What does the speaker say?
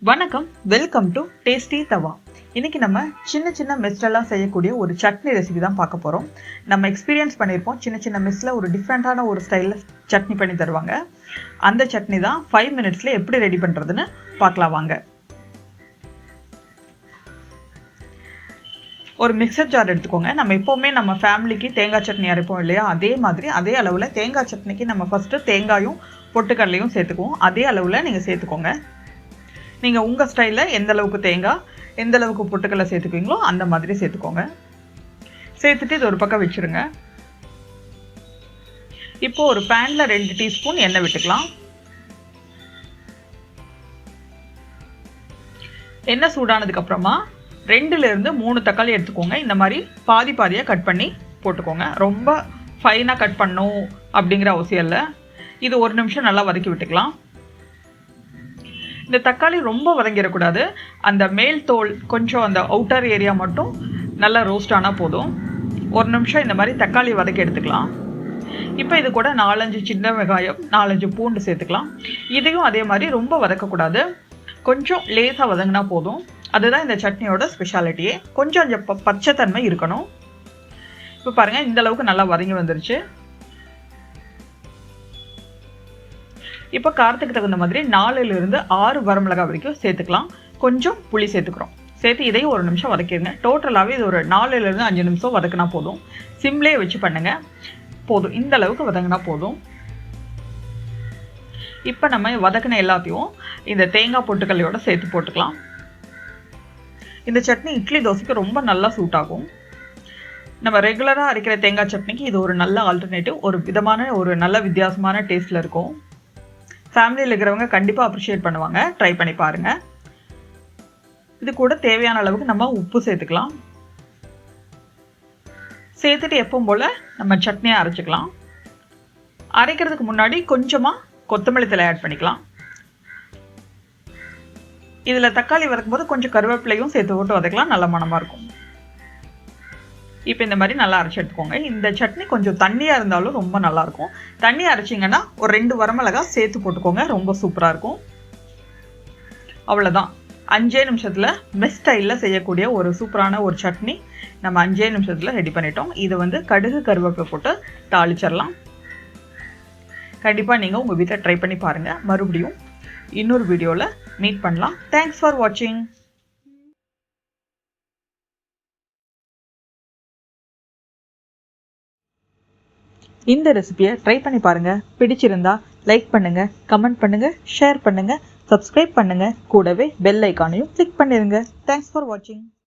வணக்கம், welcome to tastytawa. இன்னைக்கு நம்ம சின்ன மெஸ்லாம் செய்யக்கூடிய ஒரு சட்னி ரெசிபி தான் பார்க்க போறோம். நம்ம எக்ஸ்பீரியன்ஸ் பண்ணியிருப்போம், சின்ன மெஸ்ல ஒரு டிஃப்ரெண்டான ஒரு ஸ்டைல்ல சட்னி பண்ணி தருவாங்க. அந்த சட்னி தான் 5 மினிட்ஸ்ல எப்படி ரெடி பண்றதுன்னு பார்க்கலாம் வாங்க. ஒரு மிக்சர் ஜார் எடுத்துக்கோங்க. நம்ம எப்போவுமே நம்ம ஃபேமிலிக்கு தேங்காய் சட்னி அரைப்போம் இல்லையா, அதே மாதிரி அதே அளவில் தேங்காய் சட்னிக்கு நம்ம ஃபஸ்ட்டு தேங்காயும் பொட்டுக்கடலையும் சேர்த்துக்குவோம். அதே அளவில் நீங்கள் சேர்த்துக்கோங்க. நீங்கள் உங்கள் ஸ்டைலில் எந்த அளவுக்கு தேங்காய் எந்த அளவுக்கு பொட்டுக்கடலை சேர்த்துக்குவீங்களோ அந்த மாதிரி சேர்த்துக்கோங்க. சேர்த்துட்டு இது ஒரு பக்கம் வச்சுருங்க. இப்போ ஒரு பேனில் 2 டீஸ்பூன் எண்ணெய் விட்டுக்கலாம். எண்ணெய் சூடானதுக்கப்புறமா 2லேருந்து 3 தக்காளி எடுத்துக்கோங்க. இந்த மாதிரி பாதியாக கட் பண்ணி போட்டுக்கோங்க. ரொம்ப ஃபைனாக கட் பண்ணணும் அப்படிங்கிற அவசியம் இல்லை. இது 1 நிமிஷம் நல்லா வதக்கி விட்டுக்கலாம். இந்த தக்காளி ரொம்ப வதங்கிடக்கூடாது. அந்த மேல் தோல் கொஞ்சம் அந்த அவுட்டர் ஏரியா மட்டும் நல்லா ரோஸ்ட் ஆனால் போதும். 1 நிமிஷம் இந்த மாதிரி தக்காளி வதக்கி எடுத்துக்கலாம். இப்போ இது கூட 4-5 சின்ன வெங்காயம் 4-5 பூண்டு சேர்த்துக்கலாம். இதையும் அதே மாதிரி ரொம்ப வதக்கக்கூடாது, கொஞ்சம் லேசாக வதங்கினா போதும். அதுதான் இந்த சட்னியோட ஸ்பெஷாலிட்டியே. கொஞ்சம் அந்த பச்சைத்தன்மை இருக்கணும். இப்போ பாருங்கள், இந்த அளவுக்கு நல்லா வதங்கி வந்துருச்சு. இப்போ காரத்துக்கு தகுந்த மாதிரி 4லிருந்து 6 வரமிளகாய் வரைக்கும் சேர்த்துக்கலாம். கொஞ்சம் புளி சேர்த்துக்கிறோம். சேர்த்து இதையும் 1 நிமிஷம் வதக்கிடுங்க. டோட்டலாகவே இது ஒரு 4லிருந்து 5 நிமிஷம் வதக்கினா போதும். சிம்லேயே வச்சு பண்ணுங்க. போதும், இந்த அளவுக்கு வதங்கினா போதும். இப்போ நம்ம வதக்கின எல்லாத்தையும் இந்த தேங்காய் பொட்டுக்கல்லையோட சேர்த்து போட்டுக்கலாம். இந்த சட்னி இட்லி தோசைக்கு ரொம்ப நல்லா சூட் ஆகும். நம்ம ரெகுலராக அரைக்கிற தேங்காய் சட்னிக்கு இது ஒரு நல்ல ஆல்டர்னேட்டிவ். ஒரு விதமான ஒரு நல்ல வித்தியாசமான டேஸ்ட்டில் இருக்கும். ஃபேமிலியில் இருக்கிறவங்க கண்டிப்பாக அப்ரிஷியேட் பண்ணுவாங்க. ட்ரை பண்ணி பாருங்கள். இது கூட தேவையான அளவுக்கு நம்ம உப்பு சேர்த்துக்கலாம். சேர்த்துட்டு எப்பவும் போல் நம்ம சட்னியை அரைச்சிக்கலாம். அரைக்கிறதுக்கு முன்னாடி கொஞ்சமாக கொத்தமல்லி தழை ஆட் பண்ணிக்கலாம். இதில் தக்காளி வதக்கும் போது கொஞ்சம் கருவேப்பிலையும் சேர்த்து போட்டு வதக்கலாம். நல்ல மணமாக இருக்கும். இப்போ இந்த மாதிரி நல்லா அரைச்சி எடுத்துக்கோங்க. இந்த சட்னி கொஞ்சம் தண்ணியாக இருந்தாலும் ரொம்ப நல்லாயிருக்கும். தண்ணி அரைச்சிங்கன்னா ஒரு 2 வரமிளகாய் சேர்த்து போட்டுக்கோங்க. ரொம்ப சூப்பராக இருக்கும். அவ்வளோதான், 5 நிமிஷத்தில் மெஸ் ஸ்டைலில் செய்யக்கூடிய ஒரு சூப்பரான ஒரு சட்னி நம்ம 5 நிமிஷத்தில் ரெடி பண்ணிட்டோம். இதை கடுகு கருவேப்பிலை போட்டு தாளிச்சிடலாம். கண்டிப்பாக நீங்கள் உங்கள் வீட்டில் ட்ரை பண்ணி பாருங்கள். மறுபடியும் இன்னொரு வீடியோவில் மீட் பண்ணலாம். தேங்க்ஸ் ஃபார் வாட்சிங். இந்த ரெசிபியை ட்ரை பண்ணி பாருங்கள். பிடிச்சிருந்தா லைக் பண்ணுங்கள், கமெண்ட் பண்ணுங்கள், ஷேர் பண்ணுங்கள், சப்ஸ்கிரைப் பண்ணுங்கள். கூடவே பெல் ஐக்கானையும் கிளிக் பண்ணிடுங்க. தேங்க்ஸ் ஃபார் வாட்சிங்.